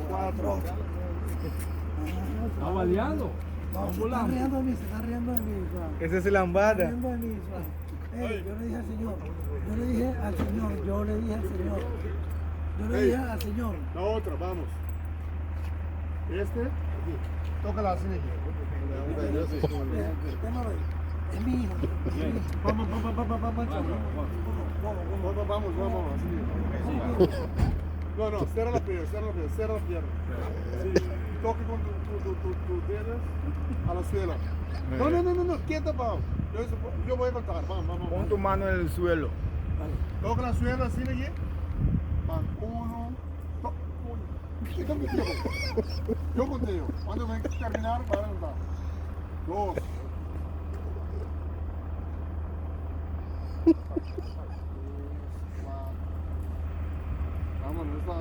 4. Está baleando. No, se está riendo de mí, se está riendo de mí. Ese es el Se está lambada. riendo de mí. Yo le dije al Señor, yo le dije al Señor, yo le dije al Señor, yo le dije al Señor. La otra, vamos. Este, aquí. Tócala así, Nicky. Démoslo ahí. Es mi hijo. Vamos, así. No, cierra la pierna, cierra la pierna. Sí, toque con tus dedos a la suela. No, quieta, Pau. Yo voy a contar, vamos. Pon tu mano en el suelo. Toca la suela así, Nicky. Van, 1, 2, 1. Yo contigo. Yo contigo. Cuando me terminar, van a contar. 2. Vamos, no está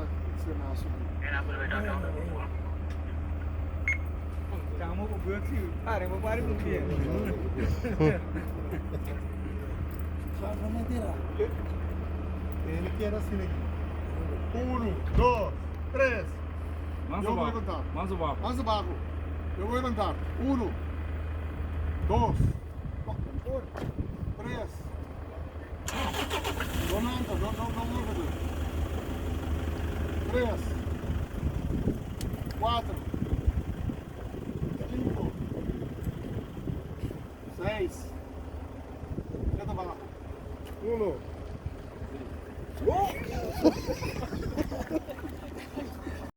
Kamu berdua sih, pare mungkin. No mentira. Ele quer assim aqui. 1, 2, 3. Manso Eu vou bajo. contar. Manso bajo. Mais abaixo. Eu vou contar. 1, 2, 3. Não anda, não. 3, 4.